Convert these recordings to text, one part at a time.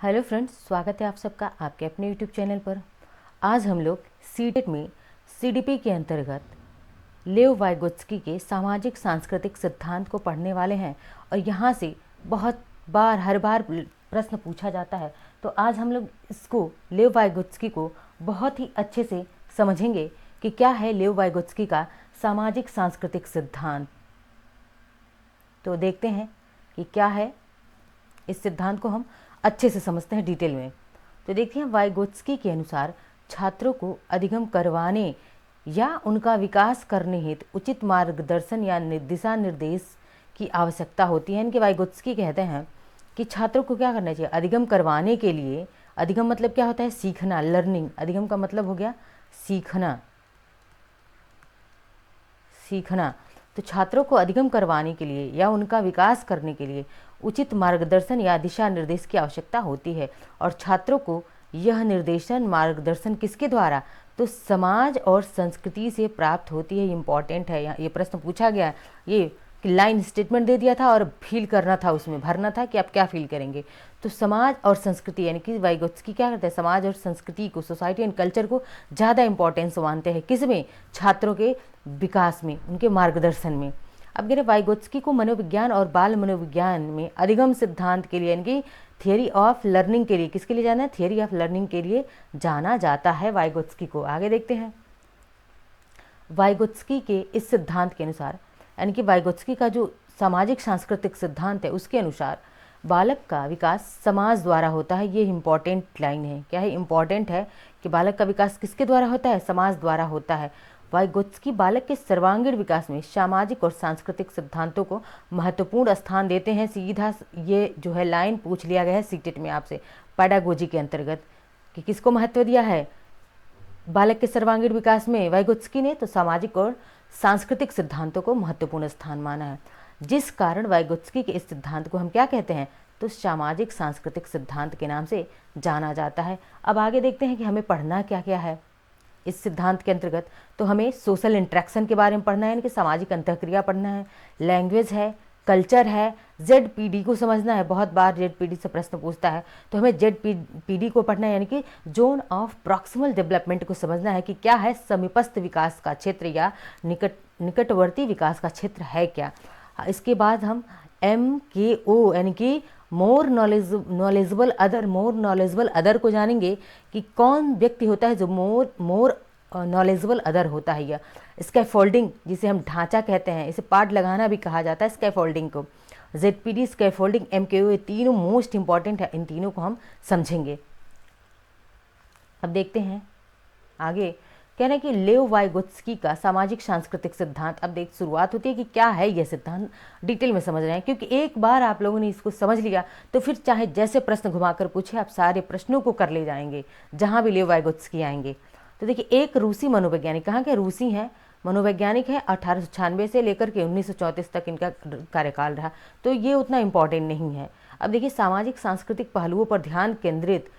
Hello friends, स्वागत है आप सबका आपके अपने यूट्यूब चैनल पर। आज हम लोग सीटेट में सीडीपी के अंतर्गत लेव वाइगोत्स्की के सामाजिक सांस्कृतिक सिद्धांत को पढ़ने वाले हैं और यहाँ से बहुत बार हर बार प्रश्न पूछा जाता है। तो आज हम लोग इसको लेव वाइगोत्स्की को बहुत ही अच्छे से समझेंगे कि क्या है लेव वाइगोत्स्की का सामाजिक सांस्कृतिक सिद्धांत। तो देखते हैं कि क्या है। इस सिद्धांत को हम अच्छे से समझते हैं डिटेल में। तो देखते हैं, वाइगोत्स्की के अनुसार छात्रों को अधिगम करवाने या उनका विकास करने हेतु उचित मार्गदर्शन या दिशा निर्देश की आवश्यकता होती है। इनके वाइगोत्स्की कहते हैं कि छात्रों को क्या करना चाहिए, अधिगम करवाने के लिए। अधिगम मतलब क्या होता है, सीखना, लर्निंग। अधिगम का मतलब हो गया सीखना, सीखना। तो छात्रों को अधिगम करवाने के लिए या उनका विकास करने के लिए उचित मार्गदर्शन या दिशा निर्देश की आवश्यकता होती है। और छात्रों को यह निर्देशन मार्गदर्शन किसके द्वारा, तो समाज और संस्कृति से प्राप्त होती है। इम्पॉर्टेंट है, यहाँ ये प्रश्न पूछा गया है। ये लाइन स्टेटमेंट दे दिया था और फील करना था, उसमें भरना था कि आप क्या फील करेंगे। तो समाज और संस्कृति, यानी कि वाइगोत्स्की क्या करते हैं, समाज और संस्कृति को, सोसाइटी एंड कल्चर को ज़्यादा इंपॉर्टेंस मानते हैं। किसमें, छात्रों के विकास में, उनके मार्गदर्शन में। अब कह रहे वाइगोत्स्की को मनोविज्ञान और बाल मनोविज्ञान में अधिगम सिद्धांत के लिए, यानी कि थियरी ऑफ लर्निंग के लिए, किसके लिए जाना है, थियरी ऑफ लर्निंग के लिए जाना जाता है वाइगोत्स्की को। आगे देखते हैं। वाइगोत्स्की के इस सिद्धांत के अनुसार, यानी कि वाइगोत्स्की का जो सामाजिक सांस्कृतिक सिद्धांत है उसके अनुसार बालक का विकास समाज द्वारा होता है। ये इम्पॉर्टेंट लाइन है। क्या है, इम्पॉर्टेंट है कि बालक का विकास किसके द्वारा होता है, समाज द्वारा होता है। वाइगोत्स्की बालक के सर्वांगीण विकास में सामाजिक और सांस्कृतिक सिद्धांतों को महत्वपूर्ण स्थान देते हैं। सीधा ये जो है लाइन पूछ लिया गया है सीटेट में आपसे पेडागोजी के अंतर्गत कि किसको महत्व दिया है बालक के सर्वांगीण विकास में वाइगोत्स्की ने, तो सामाजिक और सांस्कृतिक सिद्धांतों को महत्वपूर्ण स्थान माना है। जिस कारण वाइगोत्स्की के इस सिद्धांत को हम क्या कहते हैं, तो सामाजिक सांस्कृतिक सिद्धांत के नाम से जाना जाता है। अब आगे देखते हैं कि हमें पढ़ना क्या क्या है इस सिद्धांत के अंतर्गत। तो हमें सोशल इंटरेक्शन के बारे में पढ़ना है, यानी कि सामाजिक अंतःक्रिया पढ़ना है। लैंग्वेज है, कल्चर है, ZPD को समझना है। बहुत बार ZPD से प्रश्न पूछता है, तो हमें ZPD को पढ़ना है, यानी कि जोन ऑफ प्रॉक्सिमल डेवलपमेंट को समझना है कि क्या है, समीपस्थ विकास का क्षेत्र या निकटवर्ती विकास का क्षेत्र है क्या। इसके बाद हम MKO यानी कि मोर नॉलेजेबल अदर को जानेंगे कि कौन व्यक्ति होता है जो मोर नॉलेजेबल अदर होता है। यह स्कैफोल्डिंग, जिसे हम ढांचा कहते हैं, इसे पार्ट लगाना भी कहा जाता है स्कैफोल्डिंग को। ZPD, स्कैफोल्डिंग, MKO, ये तीनों मोस्ट इंपॉर्टेंट है। इन तीनों को हम समझेंगे। अब देखते हैं आगे। कह रहे हैं कि लेव वाइगोत्स्की का सामाजिक सांस्कृतिक सिद्धांत। अब देख, शुरुआत होती है कि क्या है यह सिद्धांत, डिटेल में समझ रहे हैं, क्योंकि एक बार आप लोगों ने इसको समझ लिया तो फिर चाहे जैसे प्रश्न घुमाकर पूछे, आप सारे प्रश्नों को कर ले जाएंगे जहां भी लेव वाइगोत्स्की आएंगे। तो देखिए, एक रूसी मनोवैज्ञानिक, कहाँ के रूसी हैं, मनोवैज्ञानिक है। 1896 से लेकर के 1934 तक इनका कार्यकाल रहा, तो ये उतना इम्पोर्टेंट नहीं है। अब देखिए, सामाजिक सांस्कृतिक पहलुओं पर ध्यान केंद्रित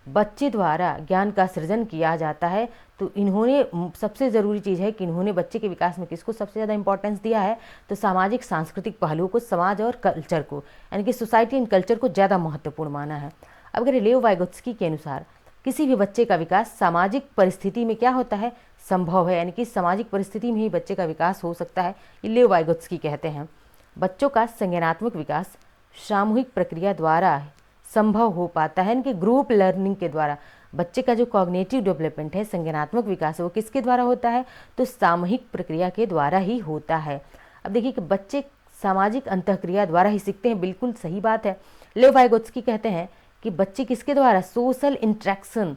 बच्चे द्वारा ज्ञान का सृजन किया जाता है। तो इन्होंने, सबसे ज़रूरी चीज़ है कि इन्होंने बच्चे के विकास में किसको सबसे ज़्यादा इंपॉर्टेंस दिया है, तो सामाजिक सांस्कृतिक पहलुओं को, समाज और कल्चर को, यानी कि सोसाइटी एंड कल्चर को ज़्यादा महत्वपूर्ण माना है। अब अगर लेव वाइगोत्स्की के अनुसार किसी भी बच्चे का विकास सामाजिक परिस्थिति में क्या होता है, संभव है, यानी कि सामाजिक परिस्थिति में ही बच्चे का विकास हो सकता है, ये लेव वाइगोत्स्की कहते हैं। बच्चों का संज्ञानात्मक विकास सामूहिक प्रक्रिया द्वारा संभव हो पाता है, यानी कि ग्रुप लर्निंग के द्वारा। बच्चे का जो कॉग्निटिव डेवलपमेंट है, संज्ञानात्मक विकास है, वो किसके द्वारा होता है, तो सामूहिक प्रक्रिया के द्वारा ही होता है। अब देखिए कि बच्चे सामाजिक अंतःक्रिया द्वारा ही सीखते हैं, बिल्कुल सही बात है। लेव वाइगोत्स्की कहते हैं कि बच्चे किसके द्वारा, सोशल इंटरेक्शन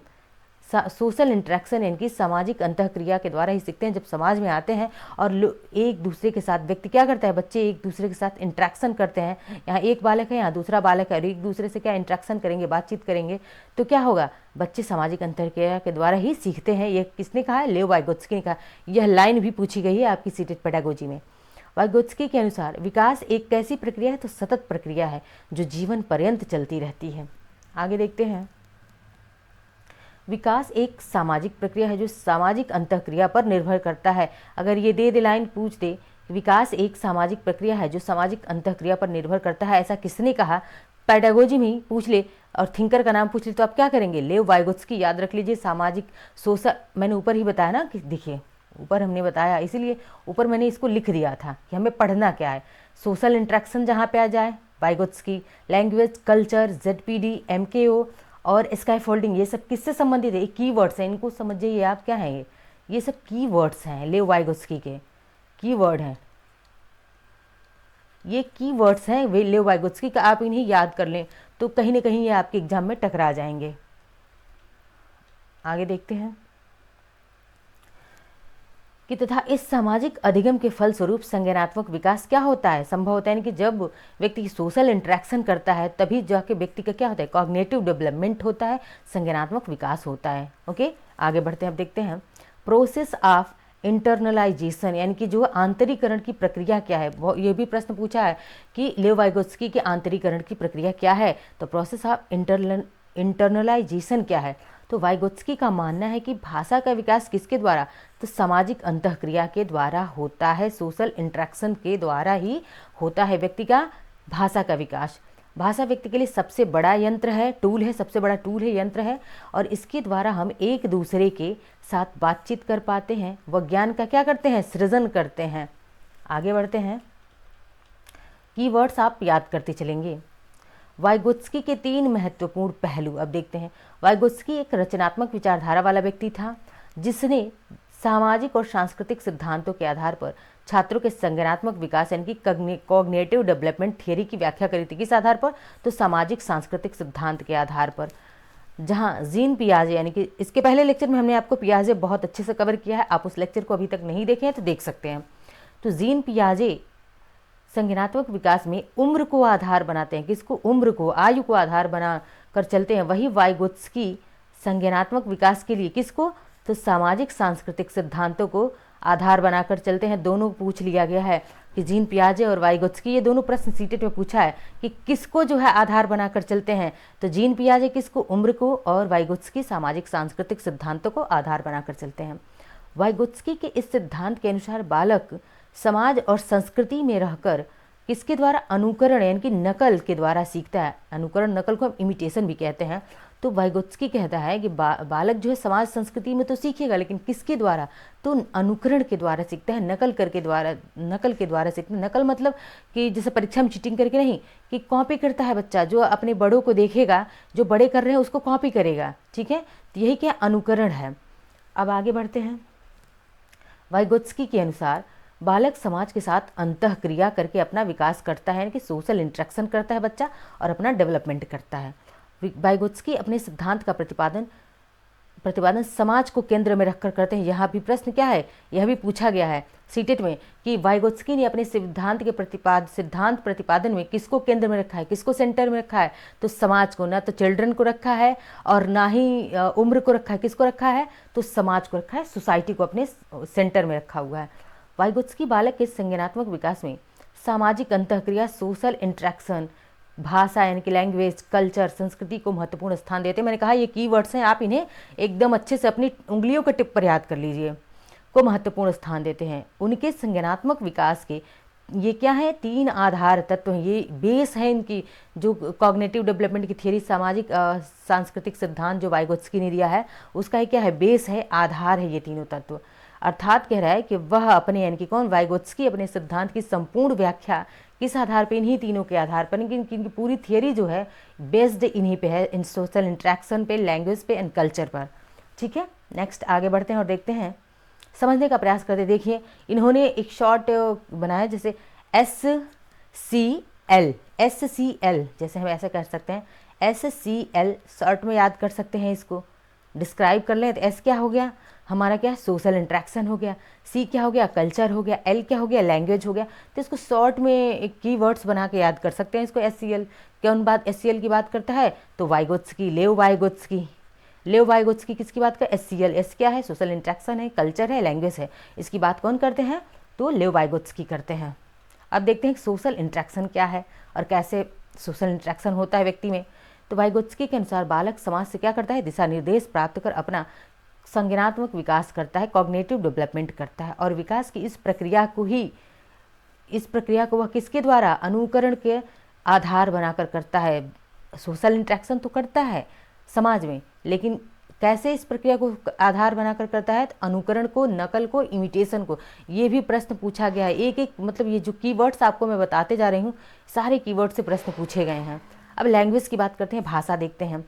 यानी कि सामाजिक अंतःक्रिया के द्वारा ही सीखते हैं। जब समाज में आते हैं और एक दूसरे के साथ व्यक्ति क्या करता है, बच्चे एक दूसरे के साथ इंटरेक्शन करते हैं। यहाँ एक बालक है, यहाँ दूसरा बालक है, और एक दूसरे से क्या इंटरेक्शन करेंगे, बातचीत करेंगे, तो क्या होगा, बच्चे सामाजिक अंतःक्रिया के द्वारा ही सीखते हैं। ये किसने कहा है, लेव वाइगोत्स्की ने कहा। यह लाइन भी पूछी गई है आपकी सीटेट पेडागोजी में। वाइगोत्स्की के अनुसार विकास एक कैसी प्रक्रिया है, तो सतत प्रक्रिया है जो जीवन पर्यंत चलती रहती है। आगे देखते हैं। विकास एक सामाजिक प्रक्रिया है जो सामाजिक अंतःक्रिया पर निर्भर करता है। अगर ये दे लाइन पूछ दे, विकास एक सामाजिक प्रक्रिया है जो सामाजिक अंतःक्रिया पर निर्भर करता है, ऐसा किसने कहा, पेडागोजी में ही पूछ ले, और थिंकर का नाम पूछ ली तो आप क्या करेंगे? लेव वाइगोत्स्की। याद रख लीजिए, सामाजिक सोशल, मैंने ऊपर ही बताया ना कि देखिए ऊपर हमने बताया, इसीलिए ऊपर मैंने इसको लिख दिया था कि हमें पढ़ना क्या है। सोशल इंट्रैक्शन जहाँ पे आ जाए Vygotsky, language, culture, ZPD, MKO और स्काईफोल्डिंग, ये सब किससे संबंधित है? ये कीवर्ड्स हैं, इनको समझिए आप क्या हैं ये सब कीवर्ड्स हैं लेव वाइगोत्स्की के, कीवर्ड हैं, ये कीवर्ड्स हैं वे लेव वाइगोत्स्की का। आप इन्हें याद कर लें तो कहीं ना कहीं ये आपके एग्जाम में टकरा जाएंगे। आगे देखते हैं कि तथा इस सामाजिक अधिगम के फलस्वरूप संज्ञानात्मक विकास क्या होता है? संभव होता है कि जब व्यक्ति सोशल इंटरेक्शन करता है तभी जाके व्यक्ति का क्या होता है? कॉग्निटिव डेवलपमेंट होता है, संज्ञानात्मक विकास होता है। ओके, आगे बढ़ते हैं। अब देखते हैं प्रोसेस ऑफ इंटरनलाइजेशन, यानी कि जो आंतरीकरण की प्रक्रिया क्या है। ये भी प्रश्न पूछा है कि लेव वाइगोत्स्की के आंतरीकरण की प्रक्रिया क्या है, तो प्रोसेस ऑफ इंटरनलाइजेशन क्या है? तो वाइगोत्स्की का मानना है कि भाषा का विकास किसके द्वारा? तो सामाजिक अंतःक्रिया के द्वारा होता है, सोशल इंटरेक्शन के द्वारा ही होता है व्यक्ति का भाषा का विकास। भाषा व्यक्ति के लिए सबसे बड़ा यंत्र है, टूल है, सबसे बड़ा टूल है, यंत्र है, और इसके द्वारा हम एक दूसरे के साथ बातचीत कर पाते हैं, विज्ञान का क्या करते हैं? सृजन करते हैं। आगे बढ़ते हैं, कीवर्ड्स आप याद करते चलेंगे। वाइगोत्स्की के 3 महत्वपूर्ण पहलू अब देखते हैं। वाइगोत्स्की एक रचनात्मक विचारधारा वाला व्यक्ति था जिसने सामाजिक और सांस्कृतिक सिद्धांतों के आधार पर छात्रों के संज्ञानात्मक विकास यानी कि कॉग्निटिव डेवलपमेंट थियरी की व्याख्या करी थी। किस आधार पर? तो सामाजिक सांस्कृतिक सिद्धांत के आधार पर। जहाँ जीन पियाजे, यानी कि इसके पहले लेक्चर में हमने आपको पियाजे बहुत अच्छे से कवर किया है, आप उस लेक्चर को अभी तक नहीं देखे हैं तो देख सकते हैं। तो जीन पियाजे संज्ञानात्मक विकास में उम्र को आधार बनाते हैं। किसको? उम्र को, आयु को आधार बना कर चलते हैं। वही वाइगोत्स्की संज्ञानात्मक विकास के लिए किसको? तो सामाजिक सांस्कृतिक सिद्धांतों को आधार बनाकर चलते हैं। दोनों पूछ लिया गया है कि जीन पियाजे और वाइगोत्स्की, ये दोनों प्रश्न सीटेट में पूछा है कि किसको जो है आधार बनाकर चलते हैं। तो जीन पियाजे किसको? उम्र को, और वाइगोत्स्की सामाजिक सांस्कृतिक सिद्धांतों को आधार बनाकर चलते हैं। वाइगोत्स्की के इस सिद्धांत के अनुसार बालक समाज और संस्कृति में रहकर किसके द्वारा? अनुकरण यानी कि नकल के द्वारा सीखता है। अनुकरण, नकल को हम इमिटेशन भी कहते हैं। तो वाइगोत्स्की कहता है कि बालक जो है समाज संस्कृति में तो सीखेगा, लेकिन किसके द्वारा? तो अनुकरण के द्वारा सीखता है, नकल के द्वारा सीखता है। नकल मतलब कि जैसे परीक्षा में चीटिंग करके नहीं, कि कॉपी करता है बच्चा, जो अपने बड़ों को देखेगा, जो बड़े कर रहे हैं उसको कॉपी करेगा। ठीक है, तो यही क्या? अनुकरण है। अब आगे बढ़ते हैं। वाइगोत्स्की के अनुसार बालक समाज के साथ अंतःक्रिया करके अपना विकास करता है, यानी कि सोशल इंटरेक्शन करता है बच्चा और अपना डेवलपमेंट करता है। वाइगोत्स्की अपने सिद्धांत का प्रतिपादन समाज को केंद्र में रखकर करते हैं। यहाँ भी प्रश्न क्या है? यह भी पूछा गया है सीटेट में कि वाइगोत्स्की ने अपने सिद्धांत प्रतिपादन में किसको केंद्र में रखा है, किसको सेंटर में रखा है? तो समाज को, ना तो चिल्ड्रन को रखा है और ना ही उम्र को रखा है। किसको रखा है? तो समाज को रखा है, सोसाइटी को अपने सेंटर में रखा हुआ है। वाइगोत्स्की बालक के संज्ञानात्मक विकास में सामाजिक अंतःक्रिया, सोशल इंटरेक्शन, भाषा यानी कि लैंग्वेज, कल्चर, संस्कृति को महत्वपूर्ण स्थान देते हैं। मैंने कहा ये कीवर्ड्स हैं, आप इन्हें एकदम अच्छे से अपनी उंगलियों के टिप पर याद कर लीजिए। को महत्वपूर्ण स्थान देते हैं। उनके संज्ञानात्मक विकास के ये क्या है? 3 आधार तत्व हैं, ये बेस है इनकी, जो कॉग्निटिव डेवलपमेंट की थियरी, सामाजिक सांस्कृतिक सिद्धांत जो वाइगोत्स्की ने दिया है, उसका क्या है? बेस है, आधार है ये तीनों तत्व। अर्थात कह रहा है कि वह अपने, यानी कि कौन? वाइगोत्स्की अपने सिद्धांत की संपूर्ण व्याख्या किस आधार पर? इन्हीं तीनों के आधार पर। इनकी पूरी थियरी जो है बेस्ड इन्हीं पे है, इन सोशल इंटरेक्शन पे, लैंग्वेज पे एंड कल्चर पर। ठीक है, नेक्स्ट आगे बढ़ते हैं और देखते हैं, समझने का प्रयास करते। देखिए इन्होंने एक शॉर्ट बनाया, जैसे SCL, जैसे हम ऐसा कर सकते हैं, SCL शॉर्ट में याद कर सकते हैं। इसको डिस्क्राइब कर लें तो S क्या हो गया? हमारा क्या? सोशल इंटरेक्शन हो गया। C क्या हो गया? कल्चर हो गया। L क्या हो गया? लैंग्वेज हो गया। तो इसको शॉर्ट में एक कीवर्ड्स बना के याद कर सकते हैं इसको। SCL कौन बात? SCL की बात करता है तो वाइगोत्स्की, लेव वाइगोत्स्की किसकी बात कर? SCL। S क्या है? सोशल इंटरेक्शन है, कल्चर है, लैंग्वेज है। इसकी बात कौन करते हैं? तो लेव वाइगोत्स्की करते हैं। अब देखते हैं सोशल इंटरेक्शन क्या है और कैसे सोशल इंटरेक्शन होता है व्यक्ति में। तो वाइगोत्स्की के अनुसार बालक समाज से क्या करता है? दिशा निर्देश प्राप्त कर अपना संज्ञानात्मक विकास करता है, कॉग्निटिव डेवलपमेंट करता है, और विकास की इस प्रक्रिया को वह किसके द्वारा? अनुकरण के आधार बनाकर करता है, सोशल इंटरेक्शन तो करता है समाज में, लेकिन कैसे इस प्रक्रिया को आधार बनाकर करता है? तो अनुकरण को, नकल को, इमिटेशन को। ये भी प्रश्न पूछा गया है। एक एक मतलब ये जो कीवर्ड्स आपको मैं बताते जा रही हूँ, सारे कीवर्ड से प्रश्न पूछे गए हैं। अब लैंग्वेज की बात करते हैं, भाषा देखते हैं।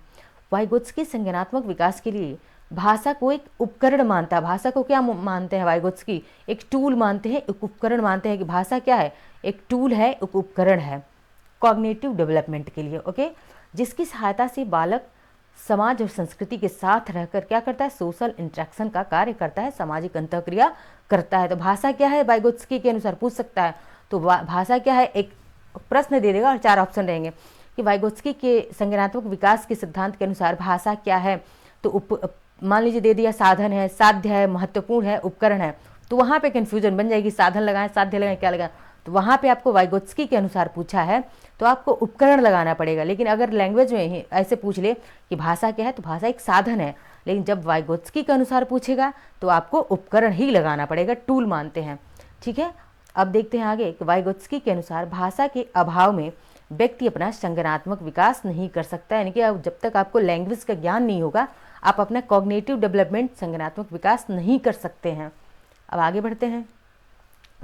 वाइगोत्स्की संज्ञानात्मक विकास के लिए भाषा को एक उपकरण मानता है। भाषा को क्या मानते हैं वाइगोत्स्की? एक टूल मानते हैं, एक उपकरण मानते हैं कि भाषा क्या है? एक टूल है, एक उपकरण है कॉग्निटिव डेवलपमेंट के लिए। ओके, जिसकी सहायता से बालक समाज और संस्कृति के साथ रहकर क्या करता है? सोशल इंटरेक्शन का कार्य करता है, सामाजिक अंतःक्रिया करता है। तो भाषा क्या है वाइगोत्स्की के अनुसार? पूछ सकता है। तो भाषा क्या है? एक प्रश्न दे देगा और 4 ऑप्शन रहेंगे कि वाइगोत्स्की के संज्ञानात्मक विकास के सिद्धांत के अनुसार भाषा क्या है? तो मान लीजिए दे दिया साधन है, साध्य है, महत्वपूर्ण है, उपकरण है। तो वहाँ पे कन्फ्यूजन बन जाएगी, साधन लगाएं, साध्य लगाएं, क्या लगाएं। तो वहाँ पे आपको वाइगोत्स्की के अनुसार पूछा है तो आपको उपकरण लगाना पड़ेगा। लेकिन अगर लैंग्वेज में ही ऐसे पूछ ले कि भाषा क्या है, तो भाषा एक साधन है। लेकिन जब वाइगोत्स्की के अनुसार पूछेगा तो आपको उपकरण ही लगाना पड़ेगा, टूल मानते हैं। ठीक है, अब देखते हैं आगे कि वाइगोत्स्की के अनुसार भाषा के अभाव में व्यक्ति अपना संज्ञानात्मक विकास नहीं कर सकता। यानी कि जब तक आपको लैंग्वेज का ज्ञान नहीं होगा, आप अपना कॉग्निटिव डेवलपमेंट, संज्ञानात्मक विकास नहीं कर सकते हैं। अब आगे बढ़ते हैं।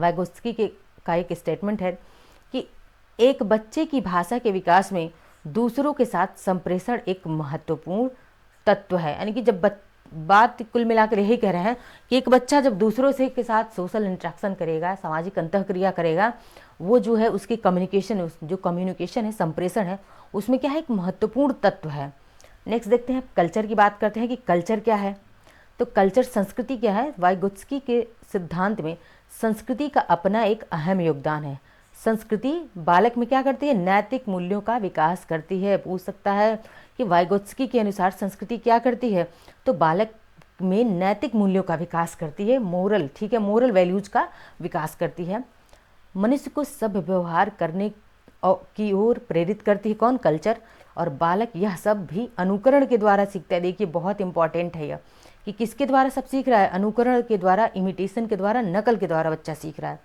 वाइगोत्स्की का एक स्टेटमेंट है कि एक बच्चे की भाषा के विकास में दूसरों के साथ संप्रेषण एक महत्वपूर्ण तत्व है। यानी कि जब बात कुल मिलाकर यही कह रहे हैं कि एक बच्चा जब दूसरों से के साथ सोशल इंटरेक्शन करेगा, सामाजिक अंतःक्रिया करेगा, वो जो है उसकी कम्युनिकेशन, जो कम्युनिकेशन है, संप्रेषण है, उसमें क्या है? एक महत्वपूर्ण तत्व है। नेक्स्ट देखते हैं, कल्चर की बात करते हैं कि कल्चर क्या है। तो कल्चर संस्कृति क्या है? वाइगोत्स्की के सिद्धांत में संस्कृति का अपना एक अहम योगदान है। संस्कृति बालक में क्या करती है? नैतिक मूल्यों का विकास करती है। पूछ सकता है कि वाइगोत्स्की के अनुसार संस्कृति क्या करती है? तो बालक में नैतिक मूल्यों का विकास करती है, मोरल, ठीक है, मोरल वैल्यूज का विकास करती है। मनुष्य को सभ्य व्यवहार करने की ओर प्रेरित करती है। कौन? कल्चर। और बालक यह सब भी अनुकरण के द्वारा सीखता है। देखिए बहुत इंपॉर्टेंट है यह कि किसके द्वारा सब सीख रहा है? अनुकरण के द्वारा, इमिटेशन के द्वारा, नकल के द्वारा बच्चा सीख रहा है।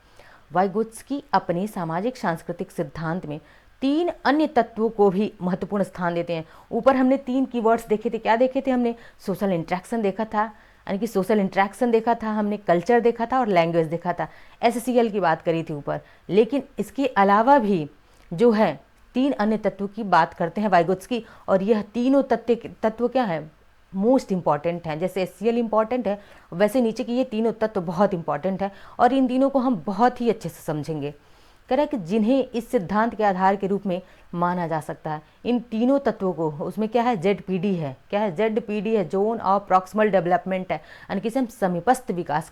वाइगोत्स्की अपने सामाजिक सांस्कृतिक सिद्धांत में 3 अन्य तत्वों को भी महत्वपूर्ण स्थान देते हैं। ऊपर हमने 3 कीवर्ड्स देखे थे। क्या देखे थे हमने? सोशल इंटरेक्शन देखा था, यानी कि सोशल इंटरेक्शन देखा था हमने, कल्चर देखा था और लैंग्वेज देखा था, SCL की बात करी थी ऊपर। लेकिन इसके अलावा भी जो है 3 अन्य तत्वों की बात करते हैं वाइगोत्स्की, और यह तीनों तत्व क्या है? मोस्ट इंपॉर्टेंट है। जैसे SCL इंपॉर्टेंट है, वैसे नीचे की ये तीनों तत्व बहुत इंपॉर्टेंट है और इन तीनों को हम बहुत ही अच्छे से समझेंगे। कह रहा है कि जिन्हें इस सिद्धांत के आधार के रूप में माना जा सकता है। इन तीनों तत्वों को, उसमें क्या है? ZPD है। क्या है? ZPD है, जोन ऑफ प्रॉक्सिमल डेवलपमेंट है, यानी कि हम समीपस्थ विकास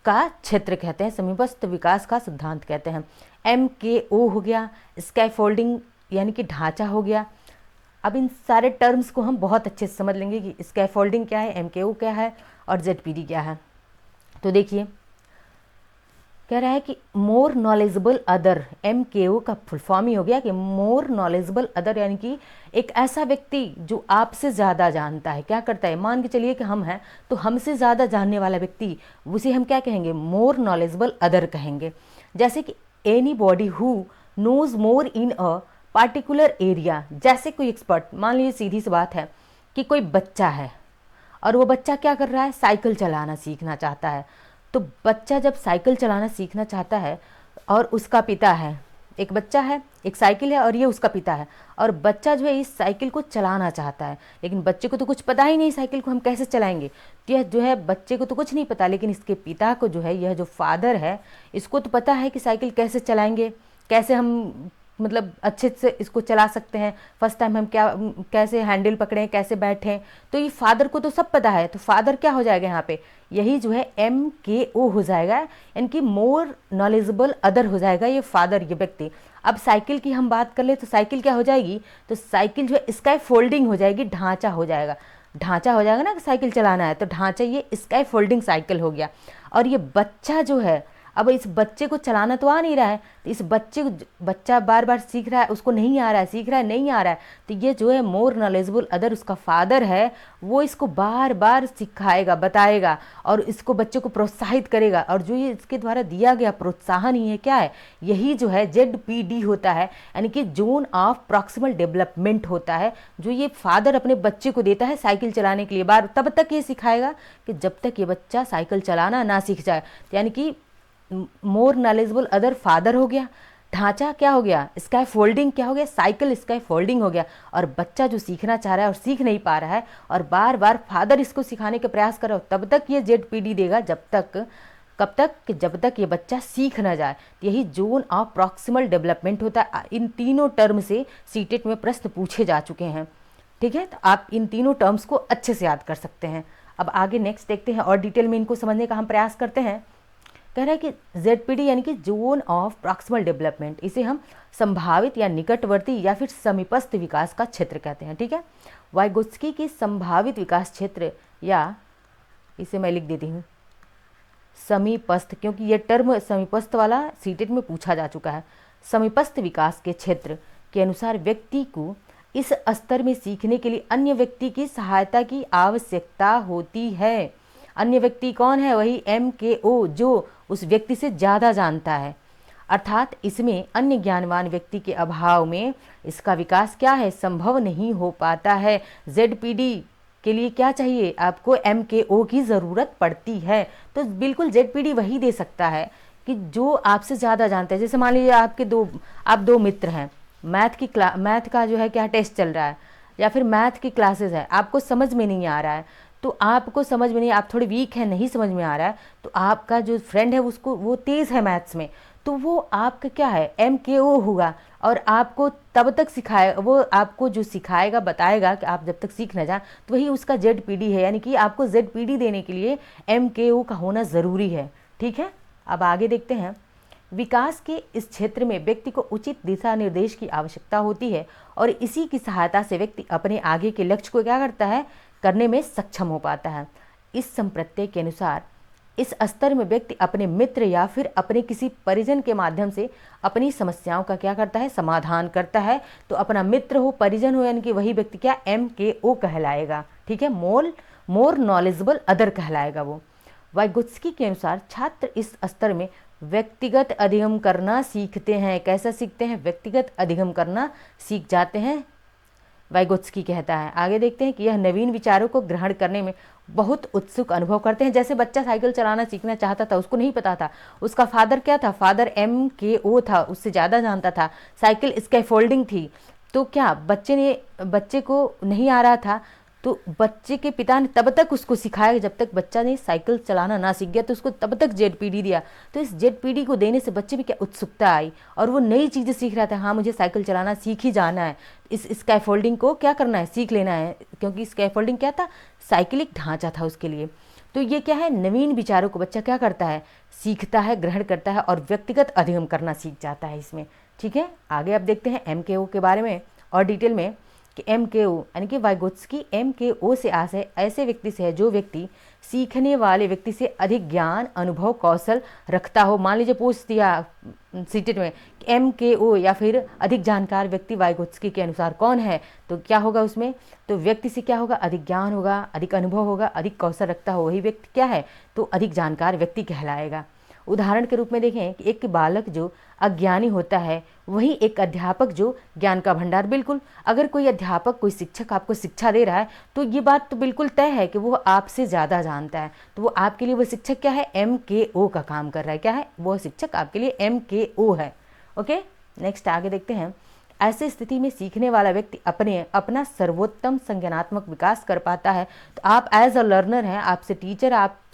का क्षेत्र कहते हैं, समीपस्थ विकास का सिद्धांत कहते हैं। MKO हो गया, स्कैफोल्डिंग यानी कि ढांचा हो गया। अब इन सारे टर्म्स को हम बहुत अच्छे से समझ लेंगे कि स्कैफोल्डिंग क्या है, MKO क्या है और ZPD क्या है। तो देखिए कह रहा है कि मोर नॉलेजेबल अदर, MKO का फुल फॉर्म ही हो गया कि मोर नॉलेजेबल अदर, यानी कि एक ऐसा व्यक्ति जो आपसे ज़्यादा जानता है। क्या करता है? मान के चलिए कि हम हैं, तो हमसे ज़्यादा जानने वाला व्यक्ति, उसे हम क्या कहेंगे? मोर नॉलेजेबल अदर कहेंगे। जैसे कि anybody who knows more in a particular area. जैसे कोई एक्सपर्ट, मान लीजिए सीधी सी बात है कि कोई बच्चा है और वो बच्चा क्या कर रहा है? साइकिल चलाना सीखना चाहता है। तो बच्चा जब साइकिल चलाना सीखना चाहता है और उसका पिता है, एक बच्चा है, एक साइकिल है और ये उसका पिता है, और बच्चा जो है इस साइकिल को चलाना चाहता है, लेकिन बच्चे को तो कुछ पता ही नहीं साइकिल को हम कैसे चलाएंगे। तो यह जो है बच्चे को तो कुछ नहीं पता, लेकिन इसके पिता को जो है, यह जो फादर है, इसको तो पता है कि साइकिल कैसे चलाएंगे, कैसे हम मतलब अच्छे से इसको चला सकते हैं, फर्स्ट टाइम हम कैसे हैंडल पकड़ें, कैसे बैठें। तो ये फादर को तो सब पता है। तो फादर क्या हो जाएगा यहाँ पे? यही जो है MKO हो जाएगा, यानी मोर नॉलेजेबल अदर हो जाएगा ये फादर, ये व्यक्ति। अब साइकिल की हम बात कर ले तो साइकिल क्या हो जाएगी? तो साइकिल जो है स्काई फोल्डिंग हो जाएगी, ढांचा हो जाएगा। ढांचा हो जाएगा ना कि साइकिल चलाना है, तो ढांचा ये स्काई फोल्डिंग साइकिल हो गया। और ये बच्चा जो है अब इस बच्चे को चलाना तो आ नहीं रहा है, तो इस बच्चा बार बार सीख रहा है, उसको नहीं आ रहा है, सीख रहा है नहीं आ रहा है, तो ये जो है मोर नॉलेजेबल अदर, उसका फादर है, वो इसको बार बार सिखाएगा, बताएगा और इसको बच्चे को प्रोत्साहित करेगा। और जो ये इसके द्वारा दिया गया प्रोत्साहन ही है क्या है, यही जो है ZPD होता है, यानी कि जोन ऑफ प्रॉक्सिमल डेवलपमेंट होता है, जो ये फादर अपने बच्चे को देता है साइकिल चलाने के लिए। बार तब तक ये सिखाएगा कि जब तक ये बच्चा साइकिल चलाना ना सीख जाए, यानी कि मोर नॉलेजेबल अदर फादर हो गया, ढांचा क्या हो गया, स्काई फोल्डिंग क्या हो गया, साइकिल स्काई फोल्डिंग हो गया। और बच्चा जो सीखना चाह रहा है और सीख नहीं पा रहा है और बार बार फादर इसको सिखाने का प्रयास कर रहा हो, तब तक ये ZPD देगा, जब तक, कब तक कि जब तक ये बच्चा सीख ना जाए। यही जोन ऑफ प्रॉक्सिमल डेवलपमेंट होता है। इन तीनों टर्म से सीटेट में प्रश्न पूछे जा चुके हैं, ठीक है, तो आप इन तीनों टर्म्स को अच्छे से याद कर सकते हैं। अब आगे नेक्स्ट देखते हैं और डिटेल में इनको समझने का हम प्रयास करते हैं। कह रहा है कि ZPD यानी कि जोन ऑफ प्रॉक्सिमल डेवलपमेंट, इसे हम संभावित या निकटवर्ती या फिर समीपस्थ विकास का क्षेत्र कहते हैं, ठीक है। वाइगोत्स्की की संभावित विकास क्षेत्र, या इसे मैं लिख देती हूँ समीपस्थ, क्योंकि ये टर्म समीपस्थ वाला सीटेट में पूछा जा चुका है। समीपस्थ विकास के क्षेत्र के अनुसार व्यक्ति को इस स्तर में सीखने के लिए अन्य व्यक्ति की सहायता की आवश्यकता होती है। अन्य व्यक्ति कौन है, वही MKO, जो उस व्यक्ति से ज़्यादा जानता है, अर्थात इसमें अन्य ज्ञानवान व्यक्ति के अभाव में इसका विकास क्या है, संभव नहीं हो पाता है। ZPD के लिए क्या चाहिए, आपको MKO की ज़रूरत पड़ती है। तो बिल्कुल ZPD वही दे सकता है कि जो आपसे ज़्यादा जानता है। जैसे मान लीजिए आप दो मित्र हैं, मैथ का जो है क्या टेस्ट चल रहा है या फिर मैथ की क्लासेस है, आपको समझ में नहीं आ रहा है, तो आपको समझ में नहीं, आप थोड़े वीक हैं, नहीं समझ में आ रहा है, तो आपका जो फ्रेंड है उसको, वो तेज़ है मैथ्स में, तो वो आपका क्या है, MKO होगा और आपको तब तक सिखाएगा, वो आपको जो सिखाएगा बताएगा कि आप जब तक सीख ना जाए, तो वही उसका ZPD है। यानी कि आपको ZPD देने के लिए MKO का होना ज़रूरी है, ठीक है। अब आगे देखते हैं। विकास के इस क्षेत्र में व्यक्ति को उचित दिशा निर्देश की आवश्यकता होती है और इसी की सहायता से व्यक्ति अपने आगे के लक्ष्य को क्या करता है, करने में सक्षम हो पाता है। इस संप्रत्यय के अनुसार इस स्तर में व्यक्ति अपने मित्र या फिर अपने किसी परिजन के माध्यम से अपनी समस्याओं का क्या करता है, समाधान करता है। तो अपना मित्र हो, परिजन हो, यानी कि वही व्यक्ति क्या MKO कहलाएगा, ठीक है, मोर नॉलेजेबल अदर कहलाएगा वो। वाइगोत्स्की के अनुसार छात्र इस स्तर में व्यक्तिगत अधिगम करना सीखते हैं। कैसा सीखते हैं, व्यक्तिगत अधिगम करना सीख जाते हैं, वाइगोत्स्की कहता है। आगे देखते हैं कि यह नवीन विचारों को ग्रहण करने में बहुत उत्सुक अनुभव करते हैं। जैसे बच्चा साइकिल चलाना सीखना चाहता था, उसको नहीं पता था, उसका फादर क्या था, फादर MKO था, उससे ज़्यादा जानता था, साइकिल स्कैफोल्डिंग थी, तो क्या बच्चे को नहीं आ रहा था, तो बच्चे के पिता ने तब तक उसको सिखाया जब तक बच्चा ने साइकिल चलाना ना सीख गया, तो उसको तब तक ZPD दिया। तो इस ZPD को देने से बच्चे में क्या उत्सुकता आई और वो नई चीज़ें सीख रहा था, हाँ मुझे साइकिल चलाना सीख ही जाना है, इस स्कैफोल्डिंग को क्या करना है, सीख लेना है, क्योंकि स्कैफोल्डिंग क्या था, साइकिल एक ढांचा था उसके लिए। तो ये क्या है, नवीन विचारों को बच्चा क्या करता है, सीखता है, ग्रहण करता है और व्यक्तिगत अधिगम करना सीख जाता है इसमें, ठीक है। आगे अब देखते हैं MKO के बारे में और डिटेल में कि MKO यानी कि वाइगोत्स्की MKO से आशय ऐसे व्यक्ति से है जो व्यक्ति सीखने वाले व्यक्ति से अधिक ज्ञान, अनुभव, कौशल रखता हो। मान लीजिए पूछ दिया सीटेट में MKO या फिर अधिक जानकार व्यक्ति वाइगोत्स्की के अनुसार कौन है, तो क्या होगा उसमें, तो व्यक्ति से क्या होगा, अधिक ज्ञान होगा, अधिक अनुभव होगा, अधिक कौशल रखता हो, वही व्यक्ति क्या है, तो अधिक जानकार व्यक्ति कहलाएगा। उदाहरण के रूप में देखें कि एक बालक जो अज्ञानी होता है वही एक अध्यापक जो ज्ञान का भंडार। बिल्कुल, अगर कोई अध्यापक, कोई शिक्षक आपको शिक्षा दे रहा है तो ये बात तो बिल्कुल तय है कि वो आपसे ज़्यादा जानता है, तो वो आपके लिए वो शिक्षक क्या है, MKO का काम कर रहा है। क्या है, वो शिक्षक आपके लिए MKO है। ओके, नेक्स्ट आगे देखते हैं। ऐसी स्थिति में सीखने वाला व्यक्ति अपना सर्वोत्तम संज्ञानात्मक विकास कर पाता है। तो आप एज अ लर्नर हैं, आपसे टीचर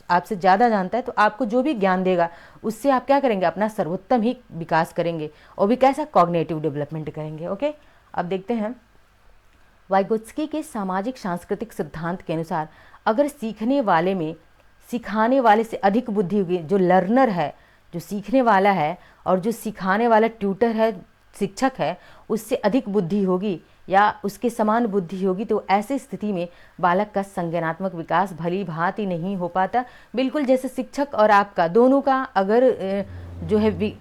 आपसे ज़्यादा जानता है, तो आपको जो भी ज्ञान देगा उससे आप क्या करेंगे, अपना सर्वोत्तम ही विकास करेंगे और भी कैसा, कॉग्निटिव डेवलपमेंट करेंगे। ओके, अब देखते हैं वाइगोत्स्की के सामाजिक सांस्कृतिक सिद्धांत के अनुसार अगर सीखने वाले में सिखाने वाले से अधिक बुद्धि होगी, जो लर्नर है, जो सीखने वाला है, और जो सिखाने वाला ट्यूटर है, शिक्षक है, उससे अधिक बुद्धि होगी या उसके समान बुद्धि होगी, तो ऐसी स्थिति में बालक का संज्ञानात्मक विकास भली भांति नहीं हो पाता। बिल्कुल जैसे शिक्षक और आपका दोनों का अगर जो है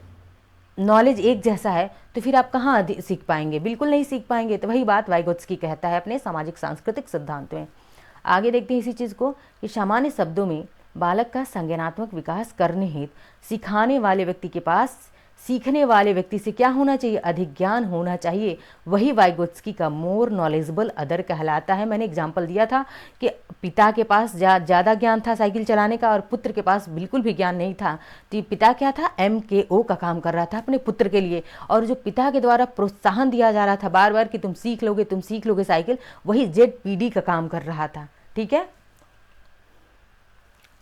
नॉलेज एक जैसा है तो फिर आप कहाँ सीख पाएंगे, बिल्कुल नहीं सीख पाएंगे। तो वही बात वाइगोत्स्की कहता है अपने सामाजिक सांस्कृतिक सिद्धांत में। आगे देखते हैं इसी चीज़ को कि सामान्य शब्दों में बालक का संज्ञानात्मक विकास करने हेतु सिखाने वाले व्यक्ति के पास सीखने वाले व्यक्ति से क्या होना चाहिए, अधिक ज्ञान होना चाहिए। वही वाइगोत्स्की का मोर नॉलेजेबल अदर कहलाता है। मैंने एग्जाम्पल दिया था कि पिता के पास ज़्यादा ज्ञान था साइकिल चलाने का और पुत्र के पास बिल्कुल भी ज्ञान नहीं था। तो पिता क्या था, MKO का काम कर रहा था अपने पुत्र के लिए, और जो पिता के द्वारा प्रोत्साहन दिया जा रहा था बार बार कि तुम सीख लोगे साइकिल, वही ZPD का काम कर रहा था। ठीक है,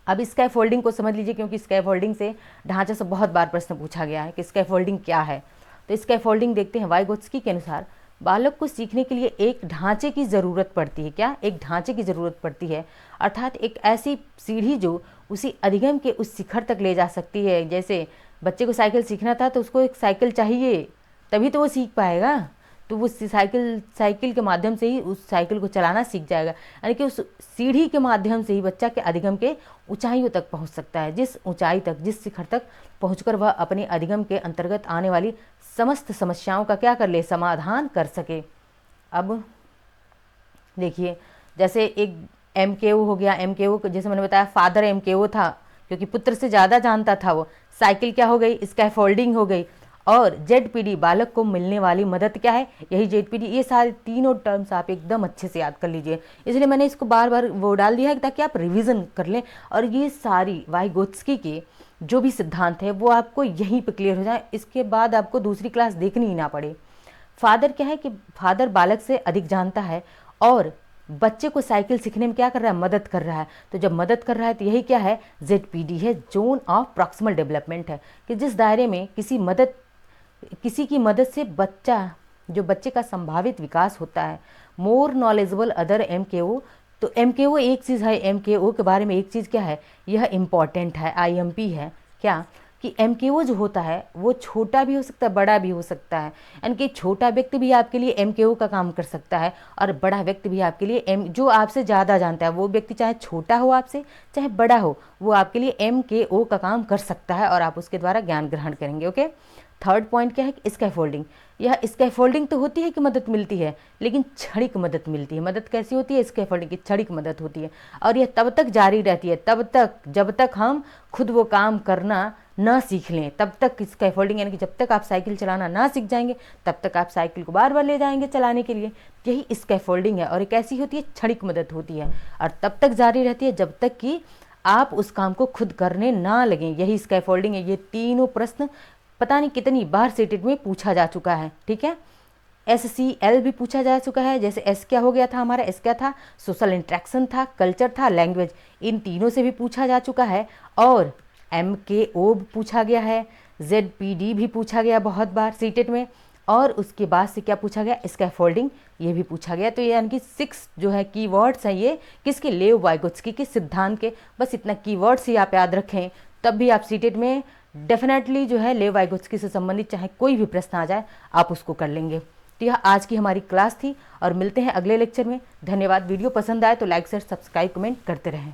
अब स्कैफोल्डिंग को समझ लीजिए, क्योंकि स्कैफोल्डिंग से ढांचे से बहुत बार प्रश्न पूछा गया है कि स्कैफोल्डिंग क्या है। तो स्कैफोल्डिंग देखते हैं। वाइगोत्स्की के अनुसार बालक को सीखने के लिए एक ढांचे की ज़रूरत पड़ती है। क्या? एक ढांचे की ज़रूरत पड़ती है, अर्थात एक ऐसी सीढ़ी जो उसी अधिगम के उस शिखर तक ले जा सकती है। जैसे बच्चे को साइकिल सीखना था तो उसको एक साइकिल चाहिए, तभी तो वो सीख पाएगा। तो वो साइकिल के माध्यम से ही उस साइकिल को चलाना सीख जाएगा, यानी कि उस सीढ़ी के माध्यम से ही बच्चा के अधिगम के ऊंचाइयों तक पहुंच सकता है, जिस ऊंचाई तक, जिस शिखर तक पहुंचकर वह अपने अधिगम के अंतर्गत आने वाली समस्त समस्याओं का क्या कर ले, समाधान कर सके। अब देखिए, जैसे एक MKO हो गया। MKO जैसे मैंने बताया फादर MKO था, क्योंकि पुत्र से ज़्यादा जानता था वो। साइकिल क्या हो गई, स्कैफोल्डिंग हो गई। और ZPD बालक को मिलने वाली मदद क्या है, यही ZPD। ये सारे तीनों टर्म्स आप एकदम अच्छे से याद कर लीजिए, इसलिए मैंने इसको बार बार वो डाल दिया है ताकि आप रिवीजन कर लें और ये सारी वाइगोत्स्की के जो भी सिद्धांत है वो आपको यहीं पे क्लियर हो जाए, इसके बाद आपको दूसरी क्लास देखनी ही ना पड़े। फादर क्या है कि फादर बालक से अधिक जानता है और बच्चे को साइकिल सीखने में क्या कर रहा है, मदद कर रहा है। तो जब मदद कर रहा है तो यही क्या है, ZPD है, जोन ऑफ प्रॉक्सिमल डेवलपमेंट है, कि जिस दायरे में किसी की मदद से जो बच्चे का संभावित विकास होता है। मोर नॉलेजेबल अदर MKO, तो MKO एक चीज़ है, MKO के बारे में एक चीज़ क्या है, यह इम्पॉर्टेंट है, IMP है क्या, कि MKO जो होता है वो छोटा भी हो सकता है, बड़ा भी हो सकता है। यानी कि छोटा व्यक्ति भी आपके लिए MKO का काम कर सकता है और बड़ा व्यक्ति भी आपके लिए जो आपसे ज़्यादा जानता है वो व्यक्ति, चाहे छोटा हो आपसे चाहे बड़ा हो, वो आपके लिए MKO का काम कर सकता है और आप उसके द्वारा ज्ञान ग्रहण करेंगे। ओके, थर्ड पॉइंट क्या है, स्कैफोल्डिंग। यह स्कैफोल्डिंग तो होती है कि मदद मिलती है, लेकिन क्षणिक मदद मिलती है। मदद कैसी होती है, स्कैफोल्डिंग की क्षणिक मदद होती है, और यह तब तक जारी रहती है, तब तक जब तक हम खुद वो काम करना ना सीख लें, तब तक स्कैफोल्डिंग, यानी कि जब तक आप साइकिल चलाना ना सीख जाएंगे तब तक आप साइकिल को बार बार ले जाएंगे चलाने के लिए। यही स्कैफोल्डिंग है, और एक ऐसी होती है क्षणिक मदद होती है, और तब तक जारी रहती है जब तक कि आप उस काम को खुद करने ना लगें। यही स्कैफोल्डिंग है। ये तीनों प्रश्न पता नहीं कितनी बार सेटेड में पूछा जा चुका है। ठीक है, SCL भी पूछा जा चुका है। जैसे S क्या हो गया था हमारा, S क्या था, सोशल इंट्रैक्शन था, कल्चर था, लैंग्वेज, इन तीनों से भी पूछा जा चुका है। और MKO भी पूछा गया है, ZPD भी पूछा गया बहुत बार सीटेट में, और उसके बाद से क्या पूछा गया, स्कैफोल्डिंग, ये भी पूछा गया। तो यानी कि 6 जो है कीवर्ड्स हैं ये किसके, लेव वाइगोत्स्की के सिद्धांत के। बस इतना कीवर्ड्स ही आप याद रखें, तब भी आप सीटेट में डेफिनेटली जो है लेव वाइगोत्स्की से संबंधित चाहे कोई भी प्रश्न आ जाए आप उसको कर लेंगे। तो यह आज की हमारी क्लास थी, और मिलते हैं अगले लेक्चर में। धन्यवाद। वीडियो पसंद आए तो लाइक शेयर सब्सक्राइब कमेंट करते रहें।